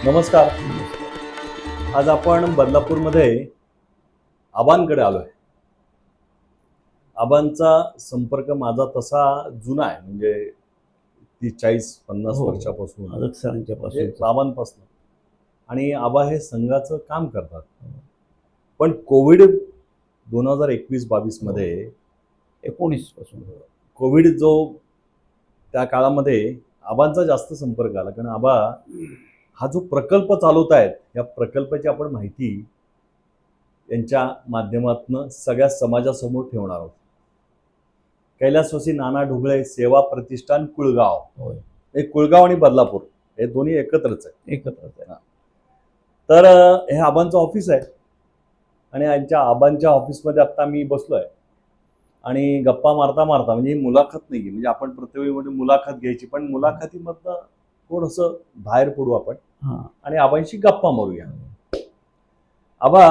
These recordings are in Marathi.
नमस्कार. आज आपण बदलापूरमध्ये आबांकडे आलोय. आबांचा संपर्क माझा तसा जुना आहे, म्हणजे 30-40-50 वर्षापासून बाबांपासून. आणि आबा हे संघाचं काम करतात. पण कोविड 2021-22 मध्ये 19 पासून कोविड जो त्या काळामध्ये आबांचा जास्त संपर्क आला, कारण आबा हा जो प्रकल्प चालवत आहेत, या प्रकल्पाची आपण माहिती यांच्या माध्यमातून सगळ्या समाजासमोर ठेवणार आहोत. कैलासवासी नाना ढोबळे सेवा प्रतिष्ठान कुळगाव, हे कुळगाव आणि बदलापूर हे दोन्ही एकत्रच आहे. तर हे आबांचं ऑफिस आहे आणि यांच्या आबांच्या ऑफिसमध्ये आता मी बसलोय आणि गप्पा मारता मारता, म्हणजे मुलाखत नाही, म्हणजे आपण प्रत्येक मुलाखत घ्यायची, पण मुलाखतीमधनं थोडंसं बाहेर पडू आपण आणि आबांशी गप्पा मारूया. आबा,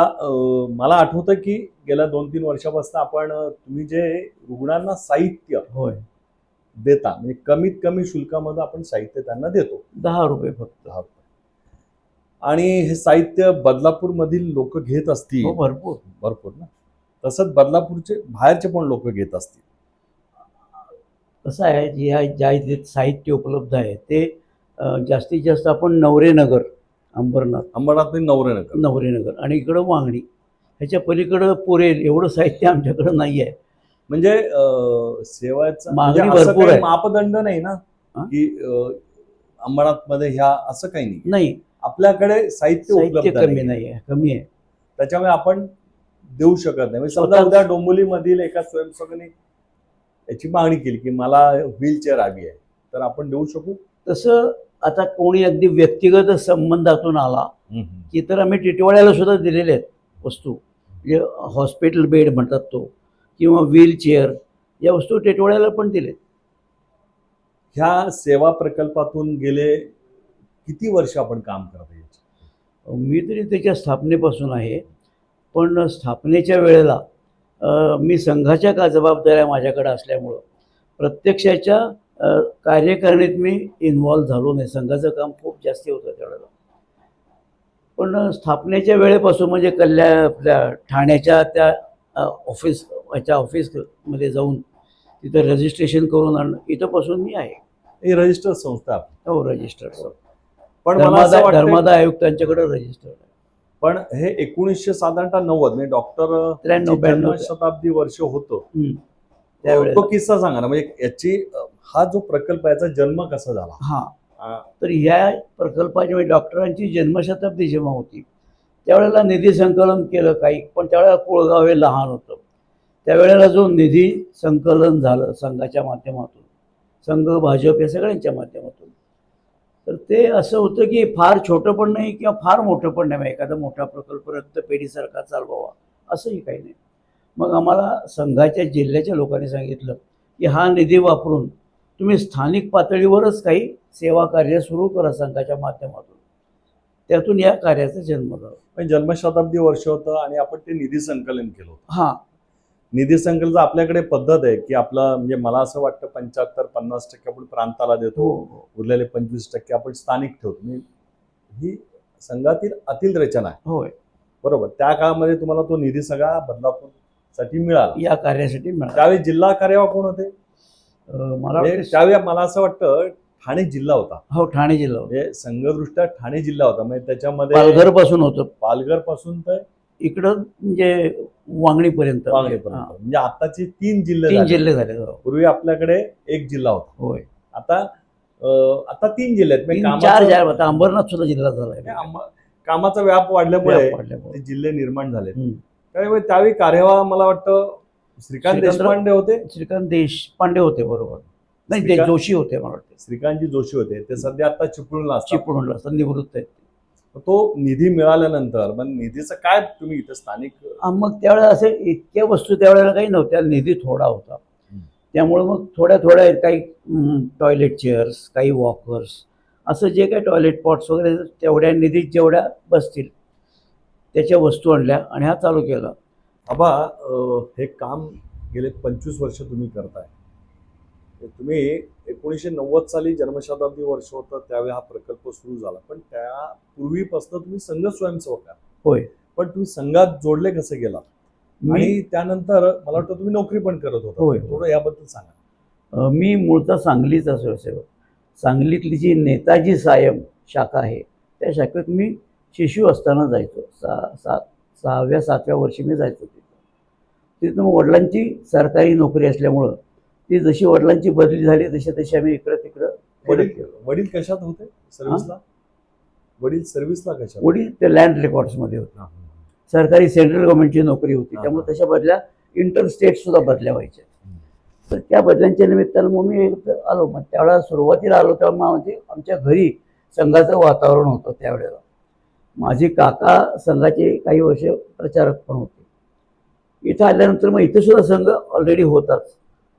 मला आठवतं की गेल्या 2-3 वर्षापासून तुम्ही जे रुग्णांना साहित्य देता, म्हणजे कमीत कमी शुल्कामध्ये आपण साहित्य त्यांना देतो, 10 रुपये फक्त. 10 रुपये. आणि हे साहित्य बदलापूर मधील लोक घेत असतील. भरपूर भरपूर ना. तसंच बदलापूरचे बाहेरचे पण लोक घेत असतील. कसं आहे, ज्या इथे साहित्य उपलब्ध आहे ते जास्तीत जास्त आपण नवरेनगर, अंबरनाथ नवरेनगर आणि इकडं वांगणी, ह्याच्या पलीकडं पुरेल एवढं साहित्य आमच्याकडं नाही आहे. म्हणजे सेवाचा मागणी भरपूर आहे. मापदंड नाही ना की अंबरनाथ मध्ये ह्या असं काही नाही. आपल्याकडे साहित्य उपलब्ध नाही आहे, कमी आहे. त्याच्यामुळे आपण देऊ शकत नाही. समजा उद्या डोंबिवलीमधील एका स्वयंसेवकाने याची मागणी केली की मला व्हीलचेअर हवी आहे, तर आपण देऊ शकू. तसं आता कोणी अगदी व्यक्तिगत संबंधातून आला की तर आम्ही टिटवाळ्याला सुद्धा दिलेले आहेत वस्तू, म्हणजे हॉस्पिटल बेड म्हणतात तो, किंवा व्हीलचेअर, या वस्तू टिटवाळ्याला पण दिलेत. ह्या सेवा प्रकल्पातून गेले किती वर्ष आपण काम करतो? मी तरी त्याच्या स्थापनेपासून आहे, पण स्थापनेच्या वेळेला मी संघाच्या का जबाबदाऱ्या माझ्याकडे असल्यामुळं प्रत्यक्षाच्या कार्यकारिणीत मी इन्व्हॉल्व झालो नाही. संघाचं काम खूप जास्ती होतं त्यावेळेला. पण स्थापनेच्या वेळेपासून, म्हणजे आपल्या ठाण्याच्या त्या ऑफिसमध्ये जाऊन तिथं रजिस्ट्रेशन करून आणणं, इथंपासून मी आहे. ही रजिस्टर संस्था. हो, रजिस्टर्ड. पण धर्मादाय आयुक्तांच्याकडे रजिस्टर्ड आहे. पण हे 1990 म्हणजे डॉक्टर 93 शताब्दी वर्ष होतं त्यावेळेस. तो किस्सा सांगा ना, म्हणजे याची हा जो प्रकल्प, याचा जन्म कसा झाला? तर ह्या प्रकल्पाची, म्हणजे डॉक्टरांची जन्मशताब्दी जेव्हा होती त्यावेळेला निधी संकलन केलं काही, पण त्यावेळेला कुळगाव हे लहान होतं. त्यावेळेला जो निधी संकलन झालं संघाच्या माध्यमातून, संघ, भाजप या सगळ्यांच्या माध्यमातून, तर ते असं होतं की फार छोटं पण नाही किंवा फार मोठं पण नाही. एखादा मोठा प्रकल्प रक्तपेढीसारखा चालवावा असंही काही नाही. मग आम्हाला संघाच्या जिल्ह्याच्या लोकांनी सांगितलं की हा निधी वापरून तुम्ही स्थानिक पातळीवरच काही सेवा कार्य सुरू करा संघाच्या माध्यमातून. त्यातून या कार्याचा जन्म झाला. जन्मशताब्दी वर्ष होतं आणि आपण ते निधी संकलन केलं होतं. निधी संकलनाची आपल्याकडे पद्धत आहे की आपलं, म्हणजे मला असं वाटतं 75-50% आपण प्रांताला देतो, उरलेले 25% आपण स्थानिक ठेवतो. ही संघातील आतील रचना आहे. होय, बरोबर. त्या काळामध्ये तुम्हाला तो निधी सगळा बदलापूरसाठी मिळाला, या कार्यासाठी मिळाला. त्यावेळी जिल्हा कार्यवाह कोण होते? त्यावेळी मला असं वाटतं ठाणे जिल्हा होता. हो, ठाणे जिल्हा होता. म्हणजे संघदृष्ट्या ठाणे जिल्हा होता. म्हणजे त्याच्यामध्ये पालघर पासून तर इकडं, म्हणजे वांगणीपर्यंत. म्हणजे आताचे 3 जिल्हे झाले. पूर्वी आपल्याकडे 1 जिल्हा होता. होय. आता 3 जिल्हे आहेत. 4 अंबरनाथ सुद्धा जिल्हा झाला. कामाचा व्याप वाढल्यामुळे जिल्हे निर्माण झाले. त्यावेळी कार्यवाह मला वाटतं श्रीकांत देशपांडे होते. बरोबर. नाही, ते जोशी होते, मला वाटतं श्रीकांतजी जोशी होते. ते सध्या आता चिपळूणला निवृत्त आहेत. तो निधी मिळाल्यानंतर मग निधीचं काय तुम्ही इथे स्थानिक, मग त्यावेळेला असे इतक्या वस्तू त्यावेळेला काही नव्हत्या, निधी थोडा होता. त्यामुळे मग थोड्या काही टॉयलेट चेअर्स, काही वॉकर्स, असं जे काही टॉयलेट पॉट्स वगैरे तेवढ्या निधीत जेवढ्या बसतील त्याच्या वस्तू आणल्या आणि हा चालू केला. आबा, हे काम गेले 25 वर्ष तुम्ही करताय. तुम्ही 1990 साली जन्मशताब्दी वर्ष होतं त्यावेळी हा प्रकल्प सुरू झाला, पण त्यापूर्वीपासून तुम्ही संघ स्वयंसेवक आहात. होय. पण तुम्ही संघात जोडले कसे गेलात मी आणि त्यानंतर मला वाटतं तुम्ही नोकरी पण करत होता. होय. थोडं याबद्दल सांगा. मी मूळचा सांगलीचा स्वयंसेवक. सांगलीतली जी नेताजी सायम शाखा आहे त्या शाखेत मी शिशु असताना जायचो. 6व्या-7व्या वर्षी मी जायचो तिथून वडिलांची सरकारी नोकरी असल्यामुळं ती जशी वडिलांची बदली झाली तशी आम्ही इकडं तिकडं वडील फिरत गेलो. वडील कशात होते सर्व्हिसला? वडील सर्व्हिसला कशात? वडील ते लँड रेकॉर्ड्समध्ये होते. हा. सरकारी सेंट्रल गव्हर्नमेंटची नोकरी होती, हा. त्यामुळे तशा बदल्या इंटर स्टेट सुद्धा बदल्या व्हायच्या. तर त्या बदल्यांच्या निमित्तानं मग मी आलो. मग त्यावेळेला सुरुवातीला आलो तेव्हा म्हणजे आमच्या घरी संघाचं वातावरण होतं. त्यावेळेला माझे काका संघाचे काही वर्ष प्रचारक पण होते. इथं आल्यानंतर मग इथं सुद्धा संघ ऑलरेडी होताच.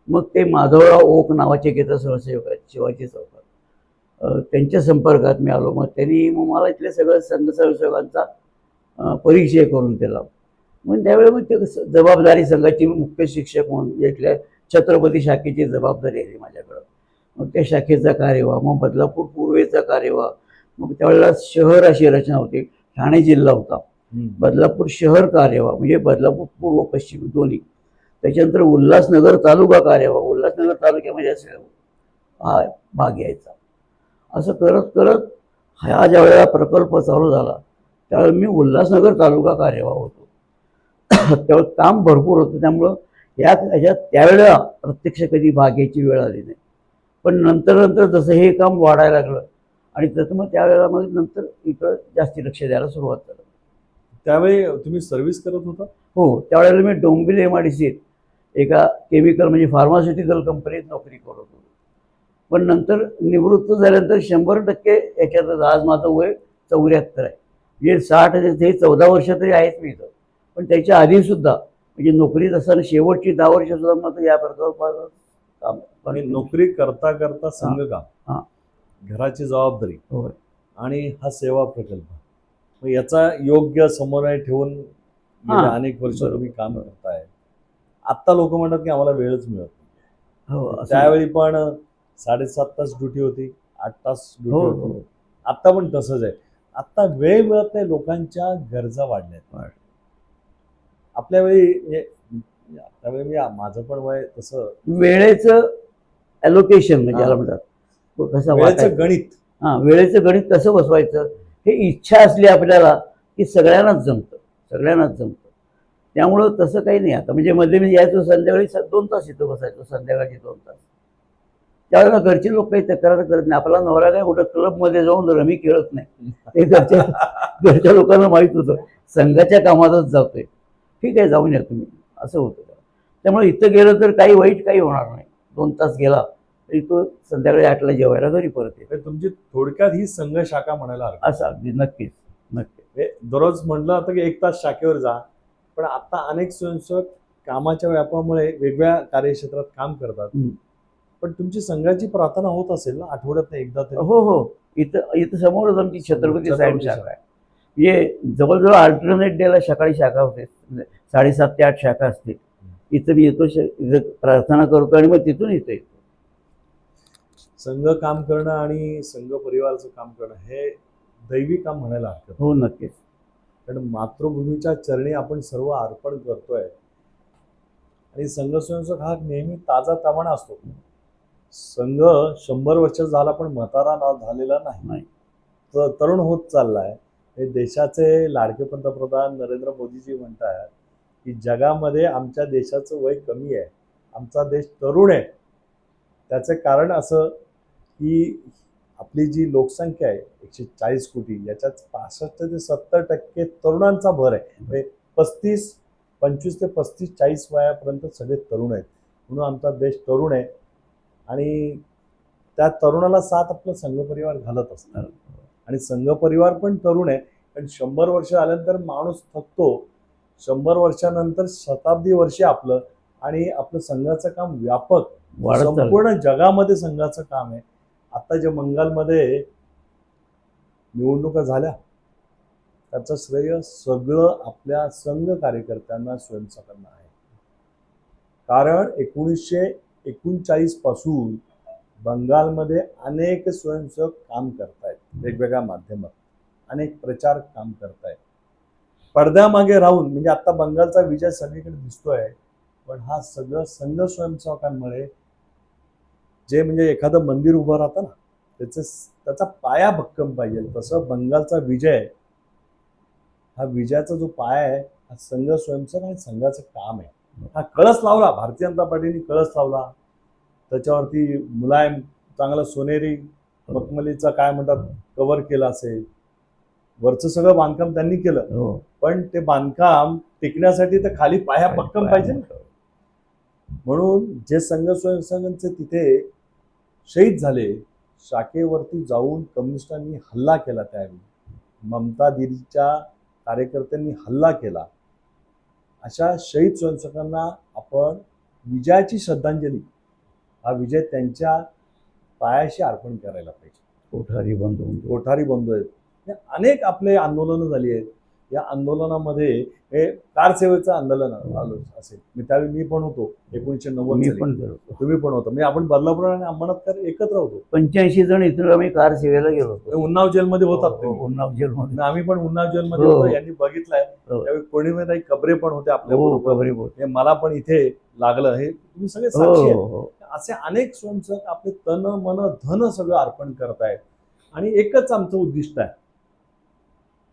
मग ते माधवराव ओक नावाचे गीता स्वयंसेवक आहेत शिवाजी चौकात, त्यांच्या संपर्कात मी आलो. मग त्यांनी मग मला इथले सगळं संघ स्वयंसेवकांचा परिचय करून दिला. मग त्यावेळी मग ते जबाबदारी संघाची मुख्य शिक्षक म्हणून इथल्या छत्रपती शाखेची जबाबदारी आली माझ्याकडं. मग त्या शाखेचा कार्यवाह, मग बदलापूर पूर्वेचा कार्यवाह, मग त्यावेळेला शहर अशी रचना होती. ठाणे जिल्हा होता, बदलापूर शहर कार्यवाह म्हणजे बदलापूर पूर्व पश्चिम दोन्ही. त्याच्यानंतर उल्हासनगर तालुका कार्यवाह, उल्हासनगर तालुक्यामध्ये हा भाग यायचा. असं करत करत हा ज्या वेळेला प्रकल्प चालू झाला त्यावेळेला मी उल्हासनगर तालुका कार्यवाह होतो. त्यावेळेस काम भरपूर होतं, त्यामुळं ह्याच्यात त्यावेळेला प्रत्यक्ष कधी भाग घ्यायची वेळ आली नाही. पण नंतर जसं हे काम वाढायला लागलं आणि त्याचं मग त्यावेळेला मग नंतर इकडं जास्ती लक्ष द्यायला सुरुवात झाली. त्यावेळी तुम्ही सर्व्हिस करत होता? हो, त्यावेळेला मी डोंबिवली MIDCत एका केमिकल म्हणजे फार्मास्युटिकल कंपनीत नोकरी करत होतो. पण नंतर निवृत्त झाल्यानंतर 100% याच्यातच आज माझं वय 74 आहे. म्हणजे 60 हे 14 वर्ष तरी आहेत मी इथं. पण त्याच्या आधीसुद्धा म्हणजे नोकरीत असताना शेवटची 10 वर्ष सुद्धा मग या प्रकल्पाचं काम. आणि नोकरी करता करता संघ काम, हां. घराची जबाबदारी होय. आणि हा सेवा प्रकल्प, मग याचा योग्य समन्वय ठेवून गेले अनेक वर्ष तुम्ही काम करताय. आत्ता लोक म्हणतात की आम्हाला वेळच मिळत नाही. हो, त्यावेळी पण 7.5 तास ड्युटी होती, 8 तास ड्युटी होती. आत्ता पण तसंच आहे. आत्ता वेळ मिळत नाही, लोकांच्या गरजा वाढल्यात. आपल्या वेळी त्यावेळी माझं पण वय तसं वेळेचं ॲलोकेशन म्हणजे याला म्हणतात कसं वेळेचं गणित. वेळेचं गणित कसं बसवायचं हे इच्छा असली आपल्याला की सगळ्यांनाच जमतं. त्यामुळं तसं काही नाही. आता म्हणजे मध्ये मी यायचो संध्याकाळी 2 तास इथं बसायचो, संध्याकाळची 2 तास. त्यावेळेला घरचे लोक काही तक्रार करत नाही. आपला नवरा काय कुठं क्लबमध्ये जाऊन रमी खेळत नाही, ते घरच्या लोकांना माहीत होतं संघाच्या कामातच जातोय. ठीक आहे, जाऊन या तुम्ही, असं होतं. त्यामुळे इथं गेलं तर काही वाईट काही होणार नाही. 2 तास गेला तरी तो संध्याकाळी 8ला जेवायला घरी परत येतो. तुमची थोडक्यात ही संघ शाखा म्हणायला हरकत असं अगदी नक्कीच. दररोज म्हटलं होतं की 1 तास शाखेवर जा, पण आता अनेक स्वयंसेवक कामाच्या व्यापामुळे वेगवेगळ्या कार्यक्षेत्रात काम करतात. पण तुमची संघाची प्रार्थना होत असेल ना आठवड्यात एकदा तरी? हो. इथं समोरच आमची छत्रपती सायम शाखा आहे. म्हणजे जवळजवळ अल्टरनेट डेला सकाळी शाखा होते, 7:30 ते 8 शाखा असते. इथं मी येतो, इथं प्रार्थना करतो आणि मग तिथून इथं येतो. संघ काम करणं आणि संघ परिवाराचं काम करणं हे दैवी काम म्हणायला हरकत. हो, नक्कीच. कारण मातृभूमीच्या चरणी आपण सर्व अर्पण करतोय आणि संघ स्वयंसेवक हा नेहमी ताजा तवाना असतो. संघ 100 वर्ष झाला पण म्हातारा झालेला नाही, तरुण होत चाललाय. हे देशाचे लाडके पंतप्रधान नरेंद्र मोदीजी म्हणतात की जगामध्ये आमच्या देशाचं वय कमी आहे, आमचा देश तरुण आहे. त्याचं कारण असं की आपली जी लोकसंख्या आहे 140 कोटी, याच्यात 65 ते 70% तरुणांचा भर आहे. 25 ते 35-40 वयापर्यंत सगळे तरुण आहेत. म्हणून आमचा देश तरुण आहे आणि त्या तरुणाला साथ आपलं संघ परिवार घालत असतात. आणि संघ परिवार पण तरुण आहे. पण 100 वर्ष आल्यानंतर माणूस थकतो. 100 वर्षानंतर शताब्दी वर्षे आपलं आणि आपलं संघाचं काम व्यापक संपूर्ण जगामध्ये संघाचं काम आहे. आता जे बंगालमध्ये निवडणुका झाल्या त्याचं श्रेय सगळं आपल्या संघ कार्यकर्त्यांना स्वयंसेवकांना आहे. कारण 1939 पासून बंगालमध्ये अनेक स्वयंसेवक काम करतायत, वेगवेगळ्या माध्यमात अनेक प्रचार काम करतायत, पडद्यामागे राहून. म्हणजे आता बंगालचा विजय सगळीकडे दिसतोय, पण हा सगळं संघ स्वयंसेवकांमुळे. जे म्हणजे एखादं मंदिर उभं राहतं ना, त्याचा पाया भक्कम पाहिजे, तसं बंगालचा विजय, हा विजयाचा जो पाया आहे हा संघ स्वयंसेवक आणि संघाचं काम आहे. हा कळस लावला, भारतीय जनता पार्टीने कळस लावला, त्याच्यावरती मुलायम चांगला सोनेरी मखमलीचा काय म्हणतात कव्हर केला असेल, वरचं सगळं बांधकाम त्यांनी केलं. हो. पण ते बांधकाम टिकण्यासाठी तर खाली पाया भक्कम पाहिजे ना. म्हणून जे संघ स्वयंसेवकांचे तिथे शहीद झाले, शाखेवरती जाऊन कम्युनिस्टांनी हल्ला केला, त्यावेळी ममता दीदीच्या कार्यकर्त्यांनी हल्ला केला. अशा शहीद स्वयंसेवकांना आपण विजयाची श्रद्धांजली, हा विजय त्यांच्या पायाशी अर्पण करायला पाहिजे. कोठारी बंधू आहेत. हे अनेक आपले आंदोलनं झाली आहेत. या आंदोलनामध्ये हे कार सेवेचं आंदोलन आलं असेल, मी त्यावेळी मी पण होतो 1990. तुम्ही पण होतो. म्हणजे आपण बदलापूर आणि अंबरनाथकर एकत्र होतो. 85 जण इथून आम्ही कार सेवेला गेलो होतो. उन्नाव जेलमध्ये होतात तुम्ही. उन्नाव जेलमध्ये आम्ही पण उन्नाव जेलमध्ये होतो. यांनी बघितलंय. त्यावेळी पौर्णिमेताई कबरे पण होते आपल्या. मला पण इथे लागलं, हे तुम्ही सगळे साक्षी आहेत. असे अनेक स्वयंसेवक आपले तन मन धन सगळं अर्पण करतायत. आणि एकच आमचं उद्दिष्ट आहे,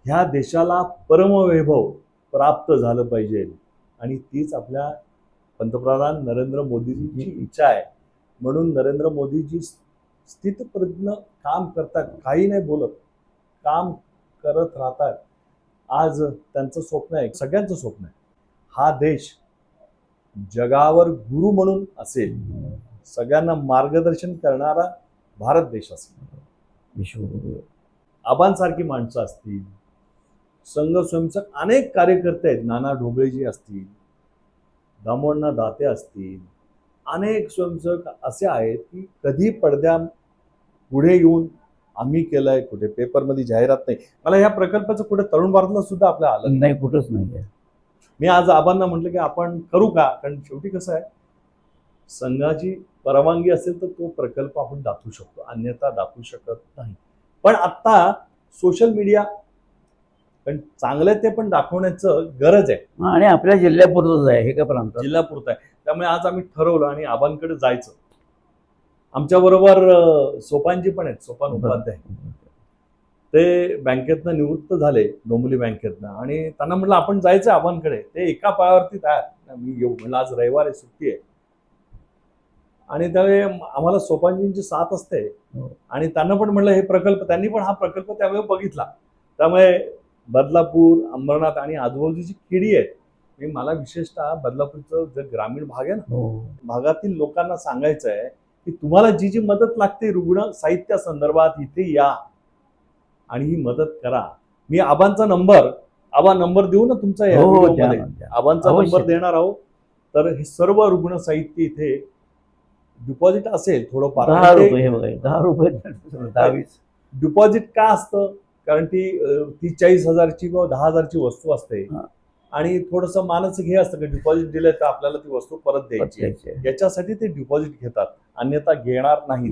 ह्या देशाला परमवैभव प्राप्त झालं पाहिजे. आणि तीच आपल्या पंतप्रधान नरेंद्र मोदीजींची इच्छा आहे. म्हणून नरेंद्र मोदीजी स्थितप्रज्ञ काम करतात, काही नाही बोलत, काम करत राहतात. आज त्यांचं स्वप्न आहे, सगळ्यांचं स्वप्न आहे, हा देश जगावर गुरु म्हणून असेल, सगळ्यांना मार्गदर्शन करणारा भारत देश असेल. विश्वगुरु आबांसारखी माणसं असतील, संघ स्वयंसेवक अनेक कार्यकर्ते आहेत, नाना ढोबळेजी असतील, दामोदर दाते असतील, अनेक स्वयंसेवक असे आहेत की कधी पडद्या पुढे येऊन आम्ही केलंय, कुठे पेपरमध्ये जाहिरात नाही. मला ह्या प्रकल्पाचं कुठे तरुण भारतला सुद्धा आपल्या आलं नाही, कुठंच नाही. मी आज आबांना म्हटलं की आपण करू का, कारण शेवटी कसं आहे, संघाची परवानगी असेल तर तो प्रकल्प आपण दाखवू शकतो, अन्यथा दाखवू शकत नाही. पण आता सोशल मीडिया, पण चांगलं ते पण दाखवण्याचं गरज आहे. आणि आपल्या जिल्ह्यापुरतच आहे, हे का प्रांत जिल्ह्यापुरतं आहे. त्यामुळे आज आम्ही ठरवलं आणि आबांकडे जायचं. आमच्याबरोबर सोपानजी पण आहेत, सोपान उपाध्याय. ते बँकेतनं निवृत्त झाले, डोंबिवली बँकेतनं, आणि त्यांना म्हटलं आपण जायचं आबांकडे. ते एका पायावरती तयार, मी येऊ म्हणलं, आज रविवार आहे, सुट्टी आहे. आणि त्यावेळी आम्हाला सोपानजींची साथ असते. आणि त्यांना पण म्हटलं हे प्रकल्प, त्यांनी पण हा प्रकल्प त्यावेळी बघितला. त्यामुळे बदलापूर, अंबरनाथ आणि आजूबाजूची खेडी आहेत. मला विशेषतः बदलापूरचं जे ग्रामीण भाग आहे ना, भागातील लोकांना सांगायचं आहे की तुम्हाला जी जी मदत लागते रुग्ण साहित्या संदर्भात, इथे या आणि ही मदत करा. मी आबांचा नंबर देऊ ना तुमचा, आबांचा नंबर देणार आहोत. तर हे सर्व रुग्ण साहित्य इथे डिपॉझिट असेल थोडंफार. 10 रुपये डिपॉझिट का असतं, कारण ती 30-40,000ची किंवा 10,000ची वस्तू असते. आणि थोडंसं मानसिक हे असतं की डिपॉझिट दिलं तर आपल्याला ती वस्तू परत द्यायची, याच्यासाठी ते डिपॉझिट घेतात, अन्यथा घेणार नाही.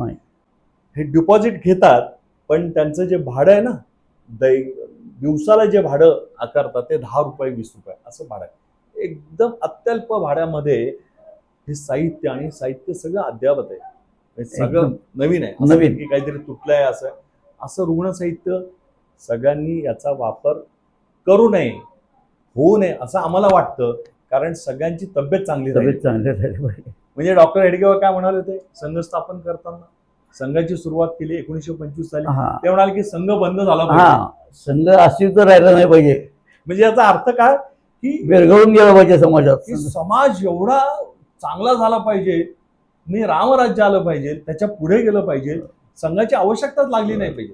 हे डिपॉझिट घेतात, पण त्यांचं जे भाडं आहे ना, दिवसाला जे भाडं आकारतात ते 10 रुपये 20 रुपये असं भाडं आहे. एकदम अत्यल्प भाड्यामध्ये हे साहित्य, आणि साहित्य सगळं अद्यावत आहे, सगळं नवीन आहे, नवीन की काहीतरी तुटलंय असं रुग्ण साहित्य. सगळ्यांनी याचा वापर करू नये, होऊ नये असं आम्हाला वाटतं, कारण सगळ्यांची तब्येत चांगली राहिली पाहिजे. म्हणजे डॉक्टर हेडगेवर काय म्हणाले होते, संघ स्थापन करताना संघाची सुरुवात केली 1925 साली. ते म्हणाले की संघ बंद झाला पाहिजे, संघ अस्तित्व राहिला नाही पाहिजे. म्हणजे याचा अर्थ काय की विरघळून गेला पाहिजे समाजात, की समाज एवढा चांगला झाला पाहिजे, मी रामराज्य आलं पाहिजे, त्याच्या पुढे गेलं पाहिजे, संघाची आवश्यकताच लागली नाही पाहिजे.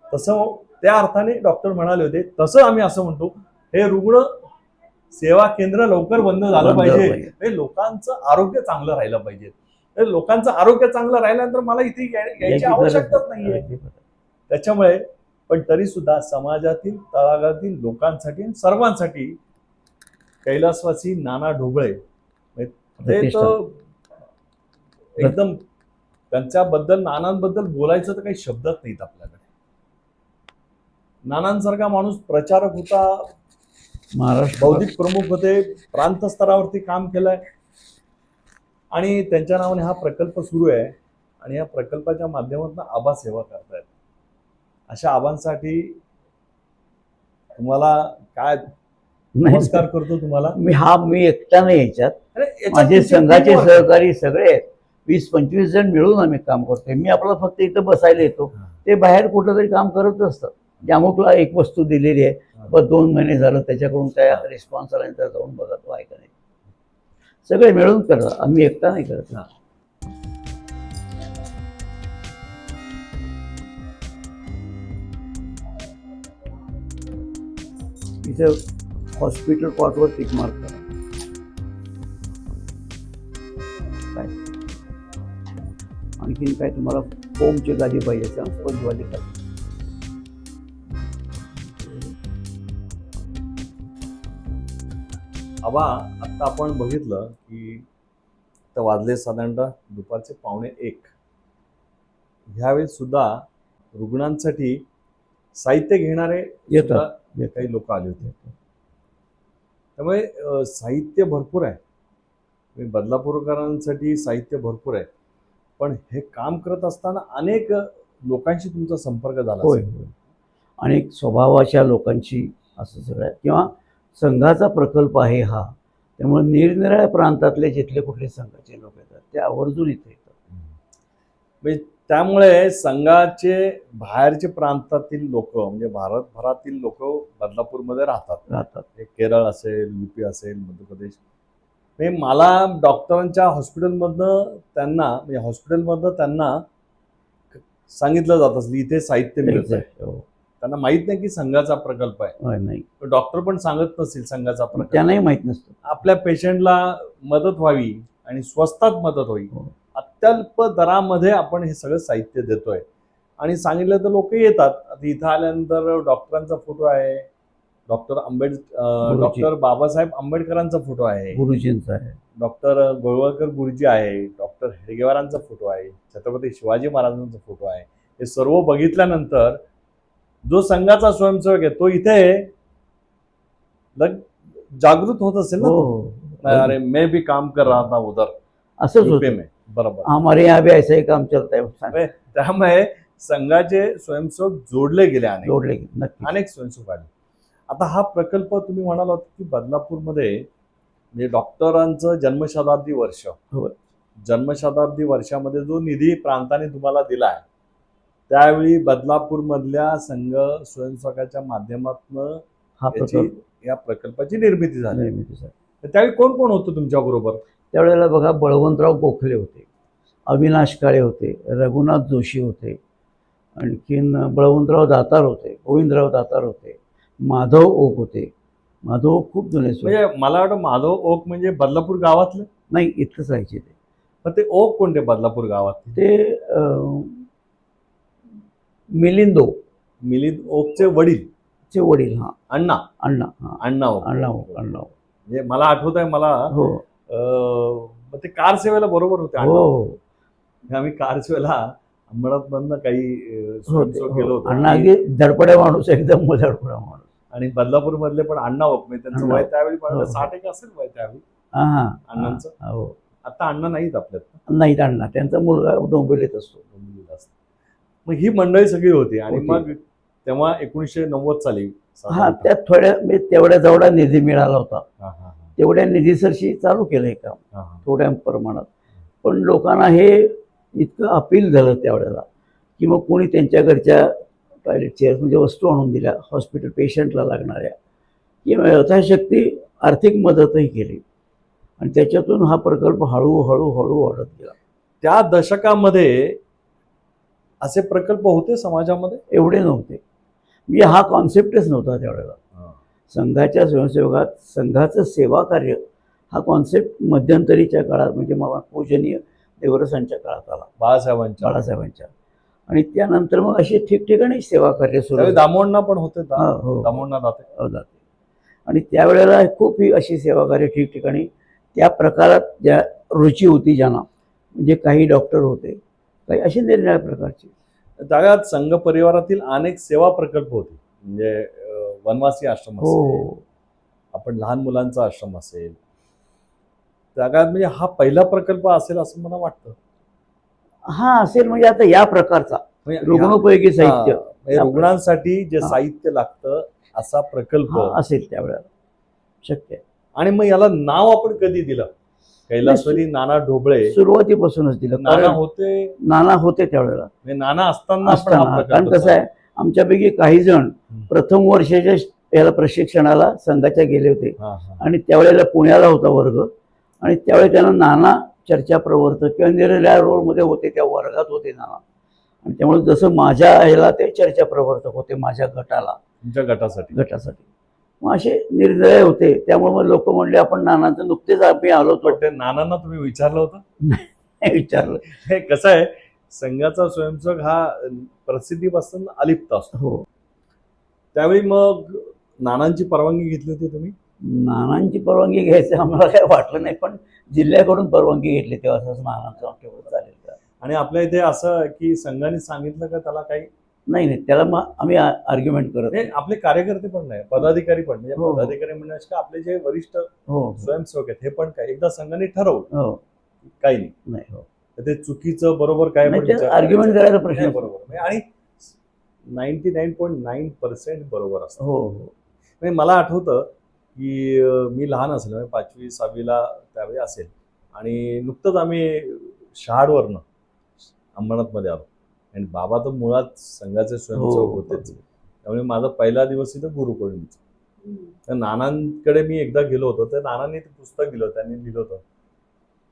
तसं त्या अर्थाने डॉक्टर म्हणाले होते. तसं आम्ही असं म्हणतो, हे रुग्ण सेवा केंद्र लवकर बंद झालं पाहिजे, हे लोकांचं आरोग्य चांगलं राहिलं पाहिजे. लोकांचं आरोग्य चांगलं राहिल्यानंतर मला इथे यायची आवश्यकताच नाहीये. त्याच्यामुळे पण तरी सुद्धा समाजातील तळागाळातील लोकांसाठी सर्वांसाठी कैलासवासी नाना ढोबळे ते एकदम त्यांच्याबद्दल, नानांबद्दल बोलायचं तर काही शब्दच नाहीत आपल्याकडे. नानांसारखा माणूस प्रचारक होता, महाराष्ट्र बौद्धिक प्रमुख होते, प्रांत स्तरावरती काम केलंय आणि त्यांच्या नावाने हा प्रकल्प सुरू आहे आणि या प्रकल्पाच्या माध्यमातून आबा सेवा करतायत. अशा आबांसाठी तुम्हाला काय नमस्कार करतो तुम्हाला. मी एकटा नाही याच्यात, अरे, याच्यात माझे तुमची संघाचे teamwork. सहकारी सगळे आहेत. 20-25 जण मिळून आम्ही काम करतोय. मी आपला फक्त इथं बसायला येतो, ते बाहेर कुठं तरी काम करत असतात. अमुकला एक वस्तू दिलेली आहे, बस 2 महिने झालं त्याच्याकडून काय रिस्पॉन्स आला तर जाऊन बघा तो आहे का नाही. सगळे मिळून करतात, आम्ही एकटा नाही करत. हा. इथं हॉस्पिटल कॉटवर टिक मार्क करा. काय आणखीन काय तुम्हाला फोमची गादी पाहिजे का, स्पंजवाली गादी. आबा, आता आपण बघितलं की आता वाजले साधारणतः दुपारचे 12:45. ह्यावेळी सुद्धा रुग्णांसाठी साहित्य घेणारे येतात. सुद्धा काही लोक आले होते. त्यामुळे साहित्य भरपूर आहे, बदलापूरकरांसाठी साहित्य भरपूर आहे. पण हे काम करत असताना अनेक लोकांशी तुमचा संपर्क झाला होय असेल. होय, अनेक स्वभावाच्या लोकांची असं सगळं आहे. किंवा संघाचा प्रकल्प आहे हा, त्यामुळे निरनिराळ्या प्रांतातले जिथले कुठले संघाचे लोक येतात ते आवर्जून इथे येतात. म्हणजे त्यामुळे संघाचे बाहेरचे प्रांतातील लोक, म्हणजे भारतभरातील लोक बदलापूरमध्ये राहतात. हे केरळ असेल, UP असेल, मध्य प्रदेश. म्हणजे मला डॉक्टरांच्या हॉस्पिटलमधनं त्यांना सांगितलं जात असलं इथे साहित्य मिळत आहे. हो. त्यांना माहित नाही की संघाचा प्रकल्प आहे. होय, नाही, डॉक्टर पण सांगत नसतील संघाचा प्रकल्प. त्यांनाही माहित नसतं. आपल्या पेशंटला मदत व्हावी आणि स्वस्तात मदत होईल, हो. अत्यल्प दरामध्ये आपण हे सगळं साहित्य देतोय आणि सांगितलं तर लोक येतात. आता इथं आल्यानंतर डॉक्टरांचा फोटो आहे, डॉक्टर बाबासाहेब आंबेडकरांचा फोटो आहे, गुरुजींचा आहे, डॉक्टर गोळवळकर गुरुजी आहे, डॉक्टर हेडगेवारांचा फोटो आहे, छत्रपती शिवाजी महाराजांचा फोटो आहे. हे सर्व बघितल्यानंतर जो संघाचा स्वयंसेवक आहे तो इथे जागृत होत असेल ना. हो. अरे मैं भी काम कर रहा था उधर असंच यूपी होतं. में. बरोबर. हमारे यहाँ भी ऐसा ही काम चलता है. त्यामुळे संघाचे स्वयंसेवक जोडले गेले, जोडले गेले, नक्की. अनेक स्वयंसेवक आले. आता हा प्रकल्प तुम्ही म्हणाला की बदलापूरमध्ये म्हणजे डॉक्टरांचं जन्मशताब्दी वर्ष, हो. जन्मशताब्दी वर्षामध्ये जो निधी प्रांताने तुम्हाला दिलाय, त्यावेळी बदलापूरमधल्या संघ स्वयंसेवकाच्या माध्यमातून या प्रकल्पाची निर्मिती झाली. त्यावेळी कोण कोण होतं तुमच्या बरोबर? त्यावेळेला बघा, बळवंतराव गोखले होते, अविनाश काळे होते, रघुनाथ जोशी होते, आणखीन बळवंतराव दातार होते, गोविंदराव दातार होते, माधव ओक होते. माधव ओक खूप जुने. म्हणजे मला वाटतं माधव ओक म्हणजे बदलापूर गावातलं नाही, इथंच राहायचे ते. पण ते ओक कोणते बदलापूर गावात? ते मिलिंद ओकचे वडील. वडील. हा, अण्णा ओक. म्हणजे मला आठवत आहे मला. हो. ते कार सेवेला बरोबर होते. हो, आम्ही कार सेवेला अंबडमधनं काही गेलो होतो. अण्णा अगदी धडपड्या माणूस, एकदम धडपड्या माणूस. आणि बदलापूर मधले पण अण्णा ओक, म्हणजे त्यांचं वय त्यावेळी 60 असेल वय त्यावेळी अण्णांचं. हो. आता अण्णा नाहीत आपल्यात. नाहीत अण्णा, त्यांचा मुलगा डोंबिवलीत असतो. मग ही मंडळी सगळी होती आणि मग तेव्हा 1990 साली त्यात तेवढ्या जेवढा निधी मिळाला होता तेवढ्या निधीसरशी चालू केलं हे काम थोड्या प्रमाणात. पण लोकांना हे इतकं अपील झालं त्यावेळेला की मग कोणी त्यांच्या घरच्या टॉयलेट चेअर्स म्हणजे वस्तू आणून दिल्या हॉस्पिटल पेशंटला लागणाऱ्या, किंवा यथाशक्ती आर्थिक मदतही केली आणि त्याच्यातून हा प्रकल्प हळूहळू वाढत गेला. त्या दशकामध्ये असे प्रकल्प होते समाजामध्ये? एवढे नव्हते, म्हणजे हा कॉन्सेप्टच नव्हता त्यावेळेला. संघाच्या स्वयंसेवकात संघाचं सेवा कार्य हा कॉन्सेप्ट मध्यंतरीच्या काळात म्हणजे पूजनीय देवरसांच्या काळात आला, बाळासाहेबांच्या. आणि त्यानंतर मग असे ठिकठिकाणी सेवा कार्य सुरू. दामोंना पण होते. दामोंना जाते. आणि त्यावेळेला खूप ही अशी सेवा कार्य ठिकठिकाणी त्या प्रकारात ज्या रुची होती ज्यांना म्हणजे काही डॉक्टर होते, काही असे निरनिराळ्या प्रकारचे. त्या काळात संघ परिवारातील अनेक सेवा प्रकल्प होते, म्हणजे वनवासी आश्रम असेल, हो, आपण लहान मुलांचा आश्रम असेल, त्या काळात म्हणजे हा पहिला प्रकल्प असेल असं मला वाटतं. हा असेल म्हणजे आता या प्रकारचा म्हणजे रुग्णोपयोगी साहित्य म्हणजे रुग्णांसाठी जे हा. साहित्य लागतं असा प्रकल्प हा असेल त्यावेळेला शक्य आहे. आणि मग याला नाव आपण कधी दिलं? कैलासवाडी नाना ढोबळे सुरुवातीपासूनच दिलं, नाना कारण होते, नाना होते त्यावेळेला म्हणजे नाना असताना आपण हा असताना. कारण प्रकल्प कसं आहे, आमच्यापैकी काही जण प्रथम वर्षाच्या याला प्रशिक्षणाला संघाच्या गेले होते हा, हा. आणि त्यावेळेला पुण्याला होता वर्ग, आणि त्यावेळी त्यांना नाना चर्चा प्रवर्तक किंवा निरनिराळ्या रोलमध्ये होते, त्या वर्गात होते नाना. आणि त्यामुळे जसं माझ्या ह्याला ते चर्चा प्रवर्तक होते, माझ्या गटाला तुमच्या गटासाठी गटासाठी मग असे निरनिराळे होते. त्यामुळे मग लोक म्हणले आपण नानांचं नुकतेच आम्ही आलो पण होतो. ते नानांना तुम्ही विचारलं होतं? नाही विचारलं. हे कसं आहे, संघाचा स्वयंसेवक हा प्रसिद्धीपासून अलिप्त असतो. हो, त्यावेळी मग नानांची परवानगी घेतली होती तुम्ही? नानांची परवानगी घ्यायचं आम्हाला काही वाटलं नाही, पण जिल्ह्याकडून परवानगी घेतली तेव्हा असं नानांचं आमच्याकडे चालेल का. आणि आपल्या इथे असं की संघाने सांगितलं का त्याला काही? नाही नाही, त्याला मग आम्ही आर्ग्युमेंट करत नाही, आपले कार्यकर्ते पण नाही, पदाधिकारी पण, म्हणजे हो. पदाधिकारी म्हणण्यास का आपले जे वरिष्ठ हो स्वयंसेवक आहेत हे पण काय एकदा संघाने ठरवलं हो काही नाही, नाही हो तर ते चुकीचं बरोबर काय नाही, पण ते विचार argument करायचा प्रश्न नाही, नाही. बरोबर म्हणजे आणि 99.9% बरोबर असतं. हो हो म्हणजे मला आठवतं की मी लहान असेल, म्हणजे 5वी 6वीला त्यावेळी असेल, आणि नुकतंच आम्ही शहाडवरनं अंबरनाथमध्ये आलो, आणि बाबा तर मुळात संघाचे स्वयंसेवक हो होतेच. त्यामुळे माझा पहिला दिवस इथं गुरुपौर्णिमेचा. तर नानांकडे मी एकदा गेलो होतो, तर नानांनी ते पुस्तक दिलं, त्यांनी लिहिलं होतं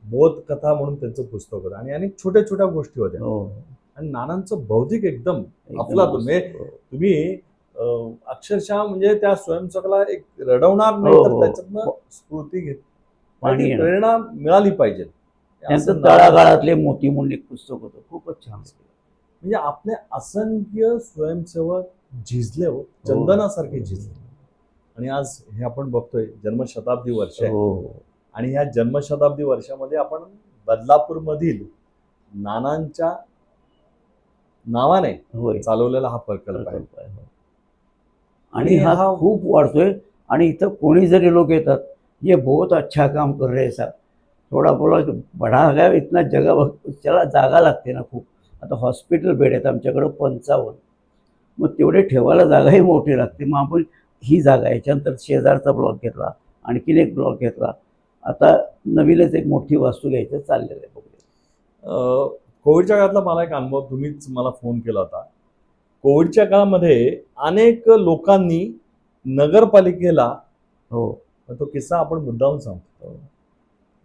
बोध कथा म्हणून त्यांचं पुस्तक होतं, आणि अनेक छोट्या छोट्या गोष्टी होत्या. हो आणि नानांचं बौद्धिक एकदम एकदम अफलातून, मस्त. म्हणजे हो. तुम्ही अक्षरशः म्हणजे त्या स्वयंसेवकाला एक रडवणार नाही, हो, तर हो. त्याच्यातनं स्फूर्ती घेत पाणी ती येणार. प्रेरणा मिळाली पाहिजे. त्यांचं असं तळागाळातले मोती म्हणून एक पुस्तक होतं, खूपच छान. म्हणजे आपले असंख्य स्वयंसेवक झिजले हो, चंदनासारखे झिजले. आणि आज हे आपण बघतोय जन्मशताब्दी वर्ष आहे, हो आणि ह्या जन्मशताब्दी वर्षामध्ये आपण बदलापूरमधील नानांच्या नावाने होय चालवलेला हा प्रकल्प आहे. प्रकल्प आहे. आणि हा हा खूप वाढतोय. आणि इथं कोणी जरी लोक येतात, ये बहुत अच्छा काम कर रहे साहब, थोडा बोला बढा गया इतना जगह, त्याला जागा लागते ना खूप. आता हॉस्पिटल बेड आहेत आमच्याकडं 55, मग तेवढे ठेवायला जागाही मोठी लागते. मग आपण ही जागा, याच्यानंतर शेजारचा ब्लॉक घेतला, आणखीन एक ब्लॉक घेतला, आता नवीनच एक मोठी वास्तू घ्यायचं चाललेलं आहे बघूया. कोविडच्या काळातला मला एक अनुभव, तुम्हीच मला फोन केला होता. कोविडच्या काळामध्ये अनेक लोकांनी नगरपालिकेला, हो तो किस्सा आपण मुद्दाम सांगतो,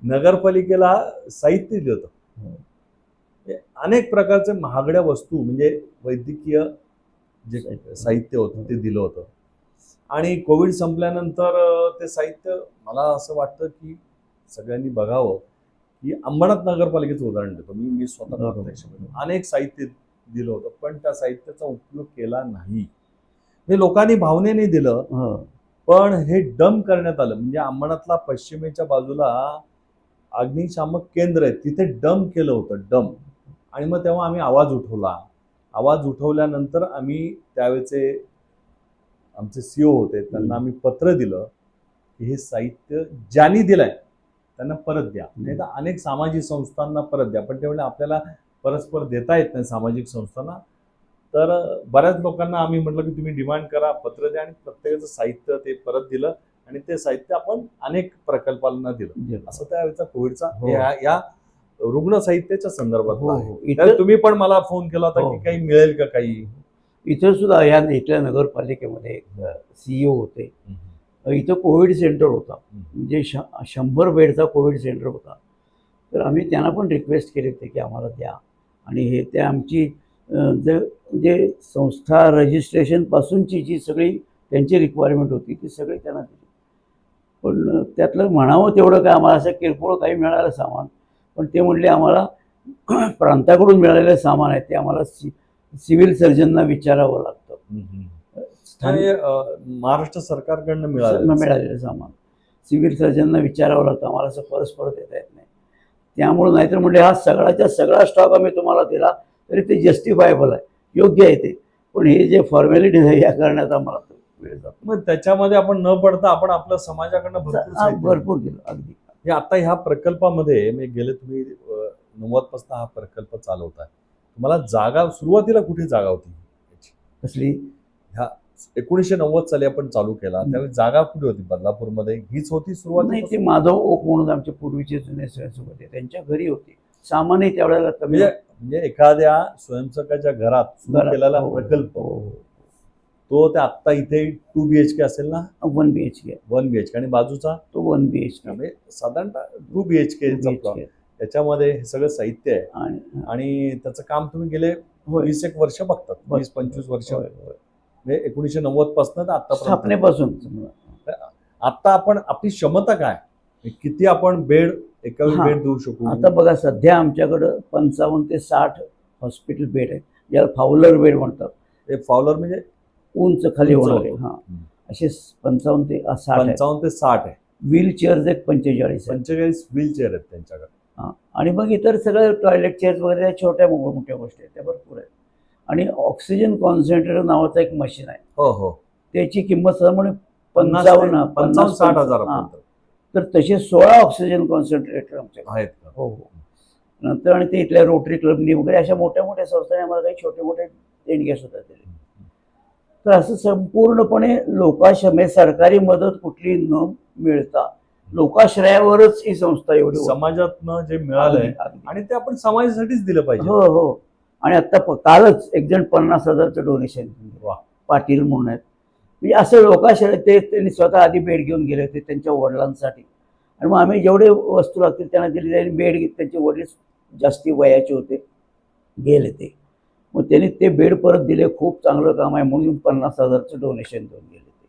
नगरपालिकेला साहित्य दिलं होतं. म्हणजे अनेक प्रकारचे महागड्या वस्तू, म्हणजे वैद्यकीय जे साहित्य होतं ते दिलं होतं. आणि कोविड संपल्यानंतर ते साहित्य, मला असं वाटतं की सगळ्यांनी बघावं, की अंबरनाथ नगरपालिकेचं उदाहरण देतो मी स्वतः बरोबर. प्रत्यक्ष अनेक साहित्य दिलं होतं, पण त्या साहित्याचा उपयोग केला नाही. हे लोकांनी भावनेने दिलं, हो पण हे डंप करण्यात आलं. म्हणजे अंबरनाथला पश्चिमेच्या बाजूला अग्निशामक केंद्र आहे, तिथे डंप केलं होतं, डंप. आणि मग तेव्हा आम्ही आवाज उठवला. आवाज उठवल्यानंतर आम्ही त्यावेळेचे आमचे सीओ होते, त्यांना आम्ही पत्र दिलं की हे साहित्य ज्यांनी दिलंय त्यांना परत द्या, नाही तर अनेक सामाजिक संस्थांना परत द्या. पण त्यावेळेला आपल्याला परस्पर देता येत नाही सामाजिक संस्थांना. तर बऱ्याच लोकांना आम्ही म्हटलं की तुम्ही डिमांड करा, पत्र द्या, आणि प्रत्येकाचं साहित्य ते परत दिलं, आणि ते साहित्य आपण अनेक प्रकल्पांना दिलं. असं त्यावेळेचा कोविडचा हो. या रुग्ण साहित्याच्या संदर्भात हो आहे. हो तर इथं तुम्ही पण मला फोन केला होता हो. की काही मिळेल का काही. इथं सुद्धा या इथल्या नगरपालिकेमध्ये CEO होते. इथं कोविड सेंटर होता, म्हणजे 100 बेडचा कोविड सेंटर होता. तर आम्ही त्यांना पण रिक्वेस्ट केले होते की आम्हाला द्या. आणि हे ते आमची जे संस्था रजिस्ट्रेशनपासूनची जी सगळी त्यांची रिक्वायरमेंट होती ती सगळी त्यांना दिली. पण त्यातलं म्हणावं तेवढं काय आम्हाला असं किरकोळ काही मिळालं सामान, पण ते म्हणले आम्हाला प्रांताकडून मिळालेलं सामान आहे ते आम्हाला सिव्हिल सर्जनना विचारावं लागतं. महाराष्ट्र सरकारकडनं मिळालं मिळालेलं सामान सिव्हिल सर्जनना विचारावं लागतं, आम्हाला असं परस्पर देता येत नाही. त्यामुळे नाहीतर म्हणजे हा सगळ्याच्या सगळा स्टॉक आम्ही तुम्हाला दिला तरी ते जस्टिफायबल आहे, योग्य आहे ते. पण हे जे फॉर्मॅलिटीज आहे या करण्यात आम्हाला वेळ जातो. मग त्याच्यामध्ये आपण न पडता आपण आपल्या समाजाकडनं भरपूर हा, साहित्य भरपूर दिलं अगदी. हे आता ह्या प्रकल्पामध्ये मी गेले तुम्ही 90 पासून हा प्रकल्प चालवताय. तुम्हाला जागा सुरुवातीला कुठे जागा होती याची? कसली? ह्या 1990 साली आपण चालू केला त्यावेळी जागा कुठे होती? बदलापूरमध्ये हीच होती नाही, सुरुवात? ते माधव ओक म्हणून आमचे पूर्वीचे जुने स्वयंसेवक होते, त्यांच्या घरी होती. सामानही त्यावेळेला कमी म्हणजे म्हणजे एखाद्या स्वयंसेवकाच्या घरात सुरू केलेला प्रकल्प तो ते आता इथे 2 BHK असेल ना? 1 BHK. 1 BHK आणि बाजूचा तो 1 BHK. म्हणजे साधारणतः 2 BHK त्याच्यामध्ये हे सगळं साहित्य आहे आणि त्याचं काम तुम्ही गेले 20-एक वर्ष बघतात, 20-25 वर्ष. म्हणजे 1990 पासून आता स्थापनेपासून. आता आपण आपली क्षमता काय, किती आपण बेड एका वेळी बेड देऊ शकू? आता बघा सध्या आमच्याकडं 55 ते 60 हॉस्पिटल बेड आहेत, ज्याला फाउलर बेड म्हणतात. हे फाउलर म्हणजे उंच खाली होणार. हा, असे 55 ते 60 55 ते 60 आहे. व्हील चेअर्स एक 45 व्हील चेअर आहेत त्यांच्याकडे. आणि मग इतर सगळं टॉयलेट चेअर्स वगैरे छोट्या मोठ्या गोष्टी आहेत त्या भरपूर आहेत. आणि ऑक्सिजन कॉन्सन्ट्रेटर नावाचं एक मशीन आहे. हो हो. त्याची किंमत साधारण 50-60 हजार. तर तसे 16 ऑक्सिजन कॉन्सन्ट्रेटर आमच्याकडे आहेत. हो हो. नंतर आणि ते इथल्या रोटरी क्लबनी वगैरे अशा मोठ्या मोठ्या संस्थांनी आम्हाला काही छोटे मोठे देणग्या सुद्धा दिले. तर असं संपूर्णपणे लोकाश्रय, सरकारी मदत कुठली न मिळता लोकाश्रयावरच ही संस्था एवढी समाजातनं जे मिळालंय आणि ते आपण समाजासाठीच दिलं पाहिजे. हो हो. आणि आता कालच एक जण 50,000चं डोनेशन पाटील म्हणून आहेत. म्हणजे असं लोकाश्रय ते त्यांनी स्वतः आधी बेड घेऊन गेले होते त्यांच्या वडिलांसाठी, आणि मग आम्ही जेवढे वस्तू लागतील त्यांना दिली. त्यांनी बेड, त्यांचे वडील जास्ती वयाचे होते, गेले ते, मग त्यांनी ते बेड परत दिले. खूप चांगलं काम आहे म्हणून 50,000चं डोनेशन देऊन गेले ते.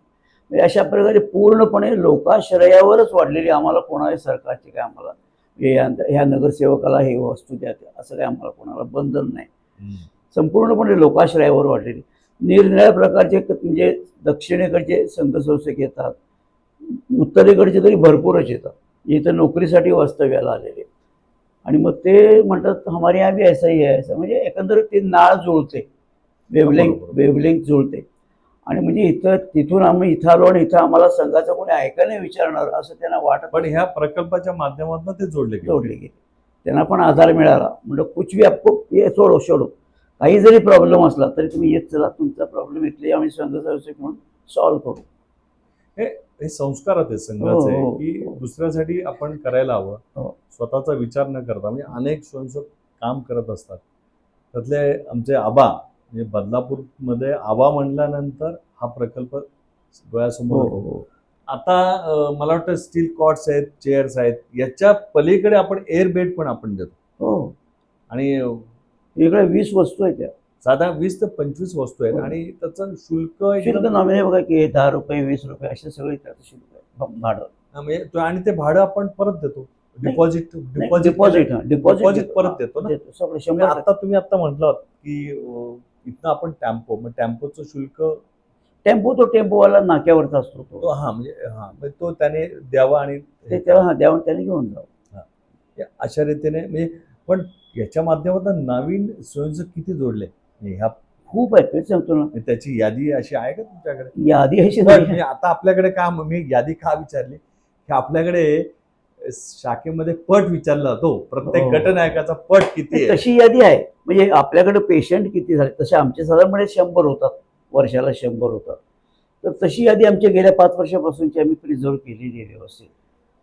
म्हणजे अशा प्रकारे पूर्णपणे लोकाश्रयावरच वाढलेली, आम्हाला कोणाही सरकारचे काय आम्हाला ह्या नगरसेवकाला हे वस्तू द्या असं काय आम्हाला कोणाला बंधन नाही. संपूर्णपणे लोकाश्रयावर वाढलेली. निरनिराळ्या प्रकारचे म्हणजे दक्षिणेकडचे संघसंस्थक येतात, उत्तरेकडचे तरी भरपूरच येतात, इथं नोकरीसाठी वास्तव्याला आलेले. आणि मग ते म्हणतात हमारे यहाँ भी ऐसा ही है, असं म्हणजे एकंदरीत ते नाळ जुळते, वेवलेंथ जुळते. आणि म्हणजे इथं तिथून आम्ही इथं आलो आणि इथं आम्हाला संघाचं कोणी ऐकायला नाही विचारणार असं त्यांना वाटत. पण ह्या प्रकल्पाच्या माध्यमातून ते जोडले गेले. त्यांना पण आधार मिळाला. म्हणजे कुछ भी आपको ये सोडो काही जरी प्रॉब्लेम असला तरी तुम्ही येत चला, तुमचा प्रॉब्लेम इथले आम्ही संघसंस्थक म्हणून सॉल्व्ह करू. हे संस्कार आहेत संघाचे की दुसऱ्यासाठी आपण करायला हवं, स्वतःचा विचार न करता. म्हणजे अनेक स्वयंसेवक काम करत असतात. त्यातले आमचे आबा, म्हणजे बदलापूरमध्ये आबा म्हणल्यानंतर हा प्रकल्प डोळ्यासमोर. आता मला वाटतं स्टील कॉट्स आहेत, चेअर्स आहेत, याच्या पलीकडे आपण एअर बेड पण आपण देतो. आणि वेगळ्या 20 वस्तू आहेत त्या, साधारण 20 ते 25 वस्तू आहेत. आणि त्याचं शुल्क नॉमिनी बघा की 10 रुपये 20 रुपये असे सगळे त्याचं शुल्क आहे, भाडं. आणि ते भाडं आपण परत देतो. डिपॉझिट परत देतो ना सगळं 100%. आता तुम्ही आता म्हटलं की इथं आपण टेम्पो, मग टेम्पोचं शुल्क, तो टेम्पोवाला नाक्यावरचा असतो तो. म्हणजे तो त्याने द्यावा आणि ते त्याला द्यावं, त्याने घेऊन जावं. अशा रीतीने. म्हणजे पण याच्या माध्यमातून नवीन स्वयंसेवक किती जोडले ह्या? खूप आहेत, तेच सांगतो ना. त्याची यादी अशी आहे का तुमच्याकडे? यादी अशी नाही. आता आपल्याकडे का, मी यादी का विचारली की आपल्याकडे शाखेमध्ये पट विचारला जातो, प्रत्येक गटनायकाचा पट किती आहे तशी यादी आहे. म्हणजे आपल्याकडे पेशंट किती झाले तसे आमचे साधारणपणे 100 होतात, वर्षाला 100 होतात. तर तशी यादी आमच्या गेल्या 5 वर्षापासूनची आम्ही प्रिझर्व केलेली आहे व्यवस्थित.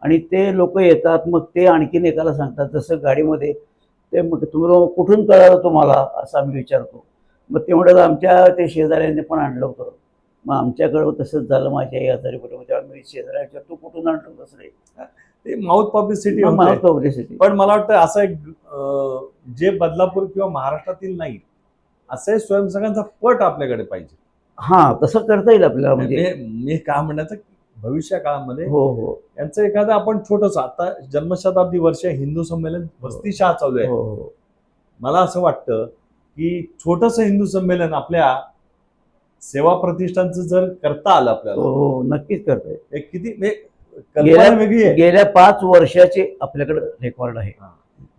आणि ते लोक येतात, मग ते आणखीन एकाला सांगतात. जसं गाडीमध्ये ते मग तुम्ही कुठून कळालं तुम्हाला असं आम्ही विचारतो. मग ते म्हणतात आमच्या ते शेजाऱ्यांनी पण आणलं होतं. मग आमच्याकडं तसंच झालं, माझी आई आजारी पडली, तेव्हा मी शेजाऱ्या विचार तू कुठून आणलं कसं रे, ते माउथ पब्लिसिटी. पण मला वाटतं असं एक जे बदलापूर किंवा महाराष्ट्रातील नाही असे स्वयंसेवकांचा पट आपल्याकडे पाहिजे. तसं करता येईल आपल्याला. म्हणजे मी काय म्हणायचं भविष्य काळामध्ये यांचं एखादं आपण छोटंसं, आता जन्मशताब्दी वर्ष हिंदू संमेलन वस्तीशाह चालू आहे. मला असं वाटतं की छोटंसं हिंदू संमेलन आपल्या सेवा प्रतिष्ठानचं जर करता आलं आपल्याला, नक्कीच करता येईल. किती वेगळी आहे. गेल्या 5 वर्षाचे आपल्याकडे रेकॉर्ड आहे.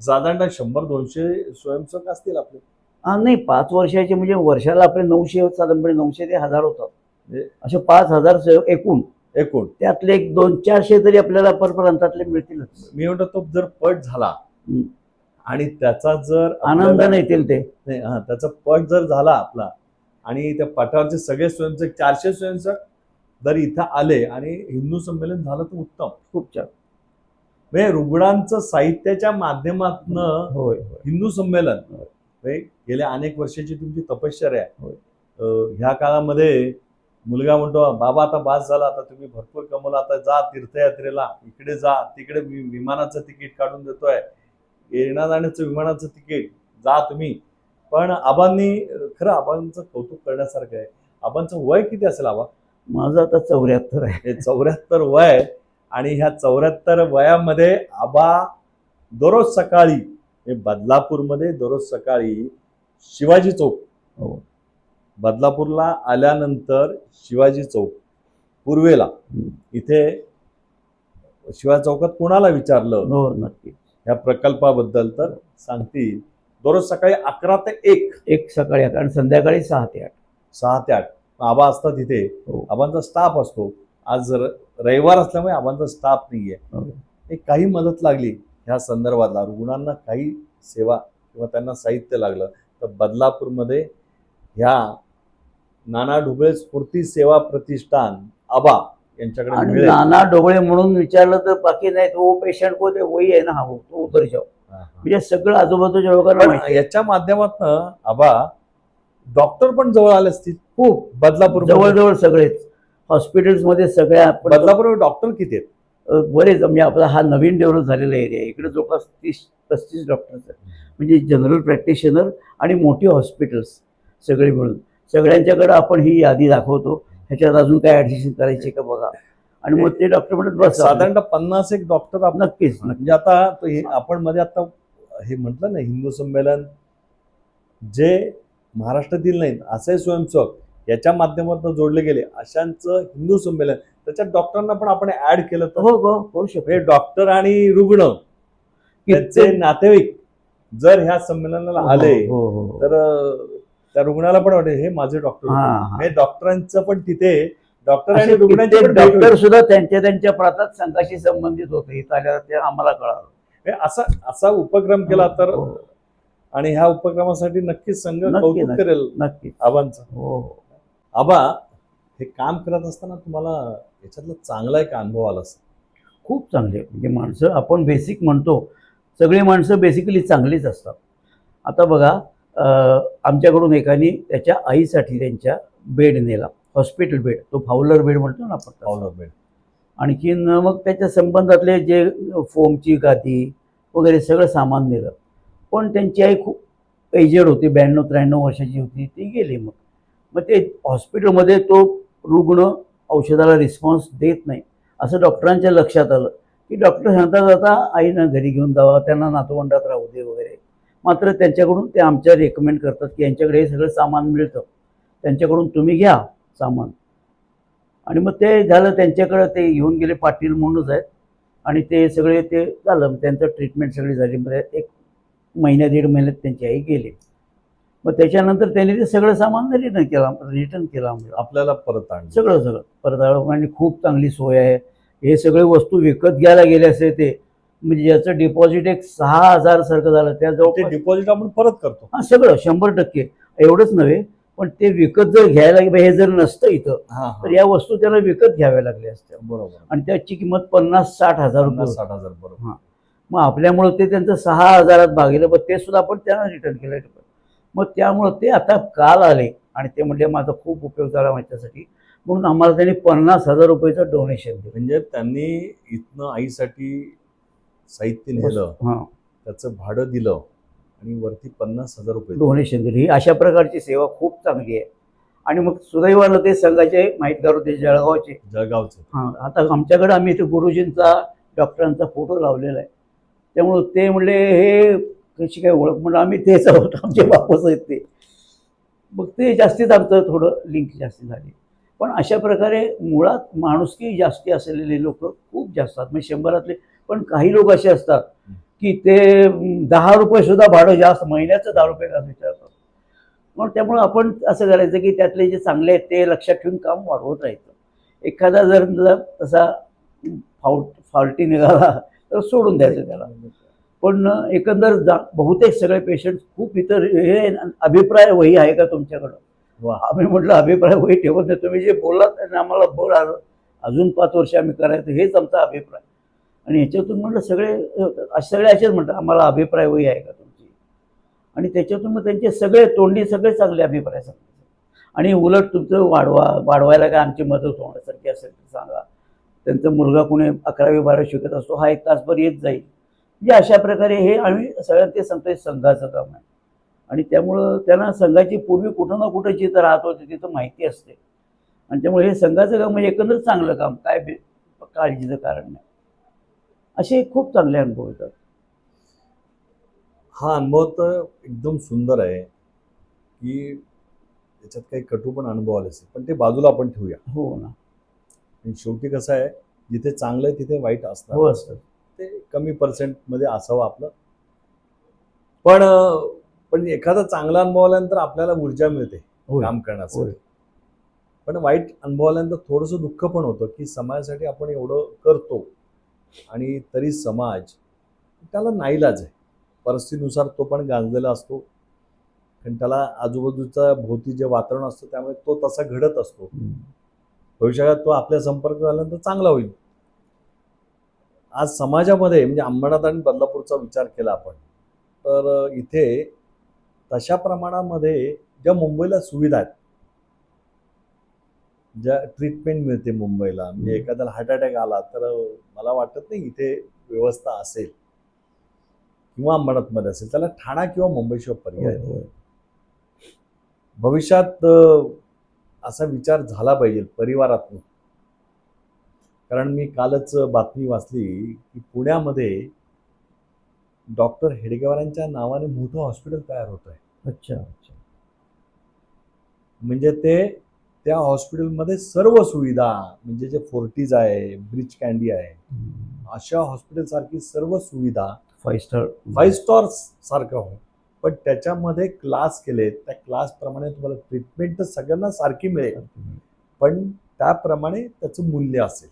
साधारणतः 100-200 स्वयंसेवक असतील आपले. हा नाही 5 वर्षाचे म्हणजे वर्षाला आपले 900 साधारणपणे 900 ते 1000 होतात. म्हणजे असे 5000 सेवक एकूण, एकूण त्यातले एक 200-400 तरी आपल्याला परप्रांतातले मिळतीलच. मी म्हणतो तो जर पट झाला हं. आणि त्याचा जर आनंद आपल्याला- नाही येतील ते. नाही, हा, त्याचा पट जर झाला आपला आणि त्या पटावरचे सगळे स्वयंसेवक 400 स्वयंसेवक जर इथं आले आणि हिंदू संमेलन झालं तर उत्तम. खूप छान. म्हणजे रुग्णांचं साहित्याच्या माध्यमातून होय होय हिंदू संमेलन होय. म्हणजे गेल्या अनेक वर्षाची तुमची तपश्चर्या आहे. होय. ह्या काळामध्ये मुलगा म्हणतो बाबा आता बास झाला, आता तुम्ही भरपूर कमवला, आता जा तीर्थयात्रेला, इकडे जा तिकडे, विमानाचं तिकीट काढून देतोय, येण्या जाण्याचं विमानाचं तिकीट, जा तुम्ही. पण आबांनी खरं आबांचं कौतुक करण्यासारखं आहे. आबांचं वय किती असेल आबा? माझं आता 74 आहे. हे 74 वय आणि ह्या 74 वयामध्ये आबा दररोज सकाळी बदलापूरमध्ये दररोज सकाळी शिवाजी चौक, हो. बदलापूरला आल्यानंतर शिवाजी चौक पूर्वेला इथे शिवाजी चौकात कोणाला विचारलं हो नक्की. ह्या प्रकल्पाबद्दल तर सांगतील दररोज सकाळी 11 ते 1, एक सकाळी 11 आणि संध्याकाळी 6 ते 8. 6 ते 8 आबा असतात इथे. हो. आबांचा स्टाफ असतो. आज रविवार असल्यामुळे आबांचा स्टाफ नाहीये. हो. एक काही मदत लागली ह्या संदर्भातला, रुग्णांना काही सेवा किंवा त्यांना साहित्य लागलं तर बदलापूरमध्ये ह्या नाना ढोबळे स्फूर्ती सेवा प्रतिष्ठान आबा यांच्याकडे आणि मिळेल. नाना डोळे म्हणून विचारलं तर बाकी नाही, तो पेशंट को ते वही आहे ना, हा तो उतर जाऊ. म्हणजे सगळं आजूबाजूच्या लोकांना पण माहिती आहे. याच्या माध्यमातून आबा डॉक्टर पण जवळ आले असतील खूप बदलापूर. जवळजवळ सगळेच हॉस्पिटल्समध्ये सगळ्या बदलापूर डॉक्टर किती आहेत? बरेच म्हणजे आपला हा नवीन डेव्हलप झालेला एरिया आहे. इकडे जवळपास 30-35 डॉक्टर्स आहेत, म्हणजे जनरल प्रॅक्टिशनर आणि मोठी हॉस्पिटल्स सगळे मिळून. सगळ्यांच्याकडे आपण ही यादी दाखवतो, ह्याच्यात अजून काय ॲडिशन करायचे का बघा, आणि मग ते डॉक्टर म्हणत बस साधारणतः 50 डॉक्टर आपण. नक्कीच. म्हणजे आता आपण मध्ये आता हे म्हटलं ना हिंदू संमेलन जे महाराष्ट्रातील नाहीत असे स्वयंसेवक याच्या माध्यमातून जोडले गेले अशांचं हिंदू संमेलन, त्याच्यात डॉक्टरांना पण आपण ऍड केलं तर हो हो होऊ शकतो. म्हणजे डॉक्टर आणि रुग्ण त्यांचे नातेवाईक जर ह्या संमेलनाला आले हो हो तर त्या रुग्णाला पण वाटेल हे माझे डॉक्टर हा, होते. हा. हे डॉक्टरांचं पण तिथे डॉक्टर आणि असे रुग्णांचे कित्येक पण भेट होईल. डॉक्टर सुद्धा त्यांच्या प्रांतात संघाशी संबंधित होते. इथं आल्यावर ते आम्हाला कळालं. हे असा उपक्रम केला तर, हो, आणि ह्या उपक्रमासाठी नक्कीच संघ नक्की, कौतुक नक्की. करेल नक्कीच. आबांचं. हो हो. आबा हे काम करत असताना तुम्हाला याच्यातला चांगला एक अनुभव आला असेल. खूप चांगले म्हणजे माणसं आपण बेसिक म्हणतो, सगळी माणसं बेसिकली चांगलीच असतात. आता बघा आमच्याकडून एकाने त्याच्या आईसाठी त्यांच्या बेड नेला, हॉस्पिटल बेड, तो फावलर बेड म्हणतो ना आपण तसा. पावलं बेड. आणखीन मग त्याच्या संबंधातले जे फोमची गादी वगैरे सगळं सामान नेलं. पण त्यांची आई खूप एजेड होती, 92-93 वर्षाची होती, ती गेली. मग ते हॉस्पिटलमध्ये तो रुग्ण औषधाला रिस्पॉन्स देत नाही असं डॉक्टरांच्या लक्षात आलं की डॉक्टर सांगता जाता आईनं घरी घेऊन जावं, त्यांना नातवंडात राहू दे वगैरे. मात्र त्यांच्याकडून ते आमच्या रेकमेंड करतात की यांच्याकडे हे सगळं सामान मिळतं, त्यांच्याकडून तुम्ही घ्या सामान. आणि मग ते झालं, त्यांच्याकडे ते घेऊन गेले, पाटील म्हणूनच आहेत, आणि ते सगळे ते झालं, त्यांचं ट्रीटमेंट सगळी झाली. म्हणजे 1 महिन्या 1.5 महिन्यात त्यांची आई गेली. मग त्याच्यानंतर त्यांनी ते सगळं सामान रिटर्न केलं आम्हाला, आपल्याला परत आणलं. सगळं परत आलं. आणि खूप चांगली सोय आहे. हे सगळे वस्तू विकत घ्यायला गेले असे ते, म्हणजे ज्याचं डिपॉझिट एक 6,000 सारखं झालं, त्या ते जवळ डिपॉझिट आपण परत करतो. हां सगळं 100%. एवढंच नव्हे, पण ते विकत जर घ्यायला हे जर नसतं इथं तर या वस्तू त्याला विकत घ्याव्या लागल्या असत्या, बरोबर. आणि त्याची किंमत 50-60 हजार रुपये होती. 60,000 बरोबर. मग आपल्यामुळं ते त्यांचं 6,000 भागेलं, पण ते सुद्धा आपण त्यांना रिटर्न केलं. मग त्यामुळं ते आता काल आले आणि ते म्हणजे माझा खूप उपयोग झाला माझ्यासाठी, म्हणून आम्हाला त्यांनी 50,000 रुपयाचं डोनेशन दिलं. म्हणजे त्यांनी इथनं आईसाठी साहित्य नेलं, हां, त्याचं भाडं दिलं आणि वरती 50,000 रुपये डोनेशन दिलं. ही अशा प्रकारची सेवा खूप चांगली आहे. आणि मग सुदैवानं ते संघाचे माहितगार होते जळगावचे. जळगावचं. हां, आता आमच्याकडे आम्ही इथे गुरुजींचा डॉक्टरांचा फोटो लावलेला आहे, त्यामुळं ते म्हणले हे कशी काय ओळख, म्हणून आम्ही तेच आहोत, आमचे बापच आहेत ते. मग ते जास्तीत आमचं थोडं लिंक जास्ती झाली. पण अशा प्रकारे मुळात माणुसकी जास्ती असलेले लोक खूप जास्त असतात, म्हणजे 100 पण काही लोक असे असतात की ते 10 रुपये सुद्धा भाडं जास्त, महिन्याचं 10 रुपये का विचारतो. मग त्यामुळं आपण असं करायचं की त्यातले जे चांगले आहेत ते लक्षात ठेवून काम वाढवत राहायचं. एखादा जर तसा फॉल्टी निघाला तर सोडून द्यायचं त्याला. पण एकंदर बहुतेक सगळे पेशंट खूप इतर हे अभिप्राय वही आहे का तुमच्याकडं? वा. आम्ही म्हटलं अभिप्राय वही ठेवत नाही, तुम्ही जे बोललात आणि आम्हाला बोला अजून 5 वर्ष आम्ही करायचं, हेच आमचा अभिप्राय. आणि ह्याच्यातून म्हटलं सगळे असेच म्हणतात, आम्हाला अभिप्राय वही आहे का तुमची? आणि त्याच्यातून मग त्यांचे सगळे तोंडी सगळे चांगले अभिप्राय सांगतात. आणि उलट तुमचं वाढवायला काय आमची मदत होण्यासारखी असेल तर सांगा. त्यांचा मुलगा कुणी 11वी-12वी शिकत असतो, हा 1 तासभर येत जाईल. म्हणजे अशा प्रकारे हे आम्ही सगळ्यांना ते सांगतोय, संघाचं काम आहे. आणि त्यामुळं त्यांना संघाची पूर्वी कुठं ना कुठं जिथं राहत होते तिथं माहिती असते. आणि त्यामुळे हे संघाचं काम म्हणजे एकंदर चांगलं काम, काय काळजीचं कारण नाही. असे खूप चांगले अनुभव येतात. हा अनुभव तर एकदम सुंदर आहे की त्याच्यात काही कटू पण अनुभव आले असेल, पण ते बाजूला आपण ठेवूया. हो ना. आणि शेवटी कसं आहे, जिथे चांगलं आहे तिथे वाईट हो असणार, असतं. ते कमी पर्सेंटमध्ये असावं आपलं. पण पण एखादा चांगला अनुभव आल्यानंतर आपल्याला ऊर्जा मिळते होय. काम होय. करण्यासाठी. पण वाईट अनुभव आल्यानंतर थोडंसं दुःख पण होतं की समाजासाठी आपण एवढं करतो आणि तरी समाज त्याला नाईलाज आहे. परिस्थितीनुसार तो पण गांजलेला असतो, कारण त्याला आजूबाजूचा भोवती जे वातावरण असतं त्यामुळे तो तसा घडत असतो. भविष्यात तो आपल्या संपर्क झाल्यानंतर चांगला होईल. आज समाजामध्ये म्हणजे अंबरनाथ आणि बदलापूरचा विचार केला आपण, तर इथे तशा प्रमाणामध्ये ज्या मुंबईला सुविधा आहेत, ज्या ट्रीटमेंट मिळते मुंबईला, म्हणजे एखाद्याला हार्ट अटॅक आला तर मला वाटत नाही इथे व्यवस्था असेल किंवा अंबरनाथमध्ये असेल, त्याला ठाणा किंवा मुंबईशिवाय पर्याय नाही. भविष्यात असा विचार झाला पाहिजे परिवारातून. कारण मी कालच बातमी वाचली की पुण्यामध्ये डॉक्टर हेडगेवारांच्या नावाने मोठं हॉस्पिटल तयार होत आहे. अच्छा अच्छा. म्हणजे ते त्या हॉस्पिटलमध्ये सर्व सुविधा, म्हणजे जे फोर्टीज आहे, ब्रिच कँडी आहे, अशा हॉस्पिटल सारखी सर्व सुविधा 5 स्टार सारखं हो, पण त्याच्यामध्ये क्लास केले, त्या क्लासप्रमाणे तुम्हाला ट्रीटमेंट तर सगळ्यांना सारखी मिळेल, पण त्याप्रमाणे त्याचं मूल्य असेल.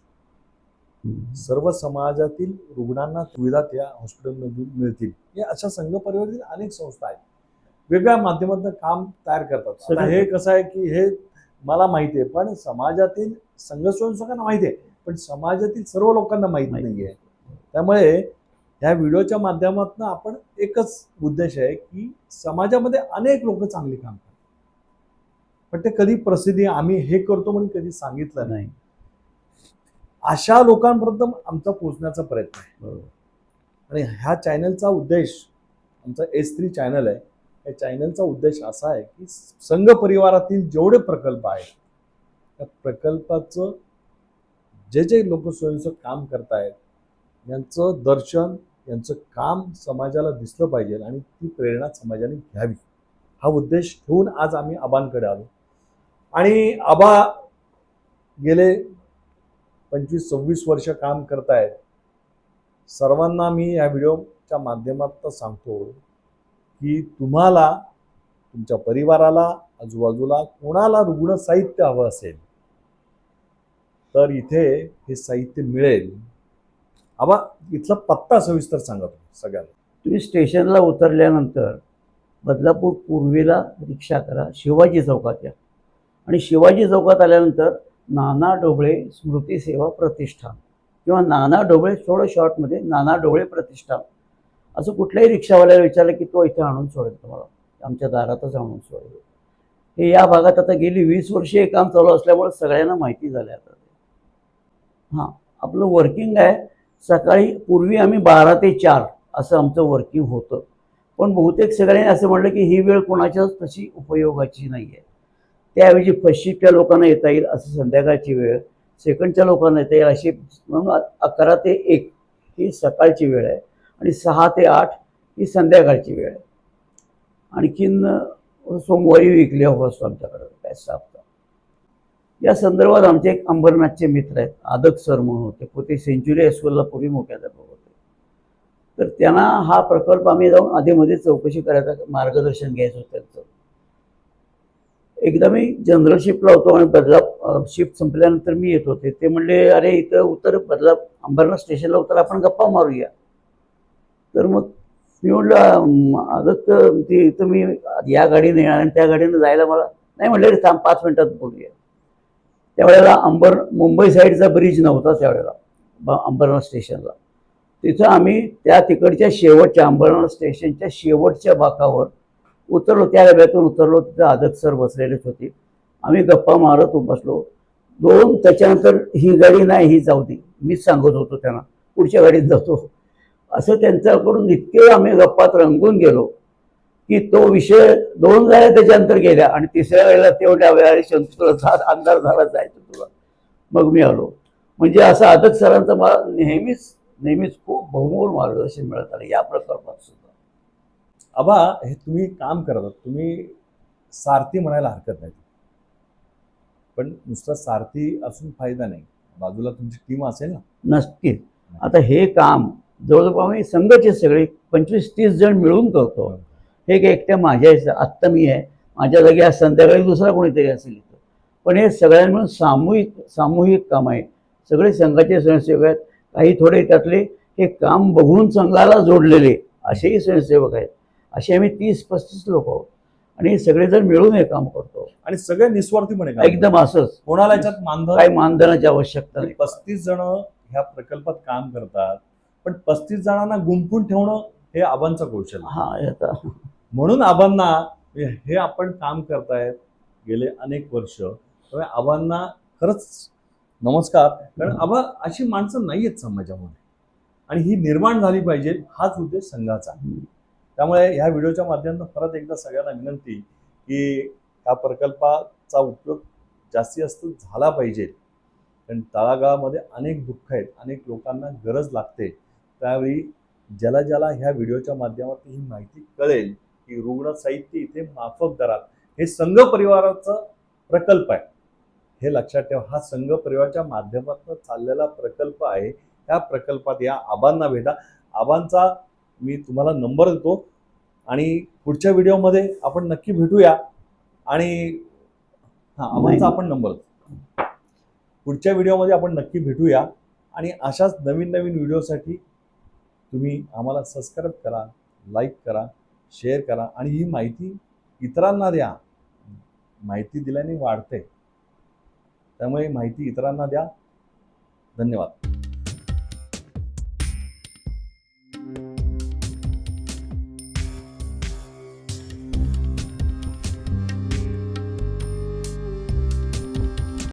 सर्व समाजातील रुग्णांना सुविधा त्या हॉस्पिटलमधून मिळतील. हे अशा संघ परिवारातील अनेक संस्था आहेत, वेगळ्या माध्यमातून काम तयार करतात. आता हे कसं आहे की हे मला माहिती आहे, पण समाजातील संघ स्वयंसेवकांना माहिती आहे, पण समाजातील सर्व लोकांना माहीत नाही आहे. त्यामुळे ह्या व्हिडिओच्या माध्यमातून आपण एकच उद्देश आहे की समाजामध्ये अनेक लोक चांगली काम करतात, पण ते कधी प्रसिद्धी आम्ही हे करतो म्हणून कधी सांगितलं नाही. अशा लोकांपर्यंत आमचा पोहोचण्याचा प्रयत्न आहे. आणि ह्या चॅनलचा उद्देश, आमचा S3 चॅनल आहे, या चॅनलचा उद्देश असा आहे की संघ परिवारातील जेवढे प्रकल्प आहेत त्या प्रकल्पाचं जे जे लोक स्वयंसेवक काम करतायत यांचं दर्शन, यांचं काम समाजाला दिसलं पाहिजे आणि ती प्रेरणा समाजाने घ्यावी, हा उद्देश ठेवून आज आम्ही आबांकडे आलो. आणि आबा गेले 25-26 वर्ष काम करतायत. सर्वांना मी या व्हिडिओच्या माध्यमातून सांगतो की तुम्हाला, तुमच्या परिवाराला, आजूबाजूला कोणाला रुग्ण साहित्य हवं असेल तर इथे हे साहित्य मिळेल. आबा इथला पत्ता सविस्तर सांगा तुम्ही सगळ्यांना. तुम्ही स्टेशनला उतरल्यानंतर बदलापूर पूर्वेला रिक्षा करा, शिवाजी चौकात या. आणि शिवाजी चौकात आल्यानंतर नाना ढोबळे स्मृती सेवा प्रतिष्ठान किंवा नाना ढोबळे, थोडं शॉर्टमध्ये नाना ढोबळे प्रतिष्ठान, असं कुठल्याही रिक्षावाल्याला विचारलं की तो इथे आणून सोडेल, तुम्हाला आमच्या दारातच आणून सोडेल. हे या भागात आता गेली 20 वर्षे हे काम चालू असल्यामुळे सगळ्यांना माहिती झालं आता. हां, आपलं वर्किंग आहे सकाळी, पूर्वी आम्ही 12 ते 4 असं आमचं वर्किंग होतं, पण बहुतेक सगळ्यांनी असं म्हटलं की ही वेळ कोणाच्याच तशी उपयोगाची नाही आहे. त्याऐवजी फर्स्ट शिफ्टच्या लोकांना येता येईल असं संध्याकाळची वेळ, सेकंडच्या लोकांना येता येईल अशी, म्हणून 11 ते 1 ही सकाळची वेळ आहे आणि 6 ते 8 ही संध्याकाळची वेळ आहे. आणखीन सोमवारी वीकली ऑफ असतो आमच्याकडं काय स्टाफचा. या संदर्भात आमचे एक अंबरनाथचे मित्र आहेत, आदक सर म्हणून होते, ते सेंच्युरी हायस्कूलला पूर्वी मुख्याध्यापक होते. तर त्यांना हा प्रकल्प आम्ही जाऊन आधीमध्ये चौकशी करायचा, मार्गदर्शन घ्यायचं होतं त्यांचं. एकदा मी जनरल शिफ्टला होतो आणि बदलापूर शिफ्ट संपल्यानंतर मी येत होते. ते म्हणले, अरे इथं उतर, अंबरनाथ स्टेशनला उतर, आपण गप्पा मारूया. तर मग मी म्हटलं, आता ती इथं मी या गाडीने येणार आणि त्या गाडीने जायला मला नाही, म्हटलं रे थांब 5 मिनिटात बोलूया. त्यावेळेला मुंबई साईडचा ब्रिज नव्हता त्यावेळेला अंबरनाथ स्टेशनला. तिथं आम्ही त्या तिकडच्या शेवटच्या अंबरनाथ स्टेशनच्या शेवटच्या बाकावर उतरलो, त्या डब्यातून उतरलो. तिथं आदत सर बसलेलेच होते. आम्ही गप्पा मारत बसलो. त्याच्यानंतर ही गाडी नाही, ही जाऊ दे, मीच सांगत होतो त्यांना, पुढच्या गाडीत जातो. असं त्यांच्याकडून इतके आम्ही गप्पात रंगून गेलो की तो विषय 2 गाड्या त्याच्यानंतर गेल्या आणि 3ऱ्या वेळेला तेवढ्या वेळा तुला अंधार झाला, जायचं तुला. मग मी आलो. म्हणजे असं आदत सरांचं मला नेहमीच खूप बहुमोल मार्गदर्शन मिळत आलं या प्रकल्पात सुद्धा. आबा, हे तुम्ही काम करतात, तुम्ही सारथी म्हणायला हरकत नाही, पण नुसता सारथी असून फायदा नाही, बाजूला तुमची टीम असेल ना. नक्की. आता हे काम जवळजवळ आम्ही संघाचे सगळे 25-30 जण मिळून करतो. हे काही एकट्या माझ्या आत्ता मी आहे, माझ्या जागी आज संध्याकाळी दुसरा कोणीतरी असेल इथं. पण हे सगळ्यांना मिळून सामूहिक काम आहे. सगळे संघाचे स्वयंसेवक आहेत. काही थोडे त्यातले हे काम बघून संघाला जोडलेले असेही स्वयंसेवक आहेत. असे आम्ही 30-35 लोक आहोत आणि हे सगळेजण मिळून हे काम करतो. आणि सगळे निस्वार्थीपणे काम एकदम असंच, कोणाला याच्यात मानधन, काही मानधनाची आवश्यकता नाही. 35 जण ह्या प्रकल्पात काम करतात, पण 35 जणांना गुंफून ठेवणं हे आबांचं कौशल्य. हा, आता म्हणून आबांना हे आपण काम करतायत गेले अनेक वर्ष, त्यामुळे आबांना खरंच नमस्कार. कारण आबा अशी माणसं नाही आहेत समाजामध्ये आणि ही निर्माण झाली पाहिजे, हाच उद्देश संघाचा. त्यामुळे ह्या व्हिडिओच्या माध्यमातून परत एकदा सगळ्यांना विनंती की ह्या प्रकल्पाचा उपयोग जास्तीत जास्त झाला पाहिजे. कारण तळागाळामध्ये अनेक दुःख आहेत, अनेक लोकांना गरज लागते. त्यावेळी ज्याला ह्या व्हिडिओच्या माध्यमातून ही माहिती कळेल की रुग्ण साहित्य इथे माफक दरात, हे संघ परिवाराचं प्रकल्प आहे, हे लक्षात ठेवा. हा संघ परिवाराच्या माध्यमातून चाललेला प्रकल्प आहे. त्या प्रकल्पात या आबांना भेटा. आबांचा मी तुम्हाला नंबर देतो आणि पुढच्या व्हिडिओमध्ये आपण नक्की भेटूया. आणि आबांचा आपण नंबर देतो. पुढच्या व्हिडिओमध्ये आपण नक्की भेटूया आणि अशाच नवीन व्हिडिओसाठी तुम्ही आम्हाला सबस्क्राईब करा, लाईक करा, शेअर करा आणि ही माहिती इतरांना द्या. माहिती दिल्याने वाढते, त्यामुळे माहिती इतरांना द्या. धन्यवाद.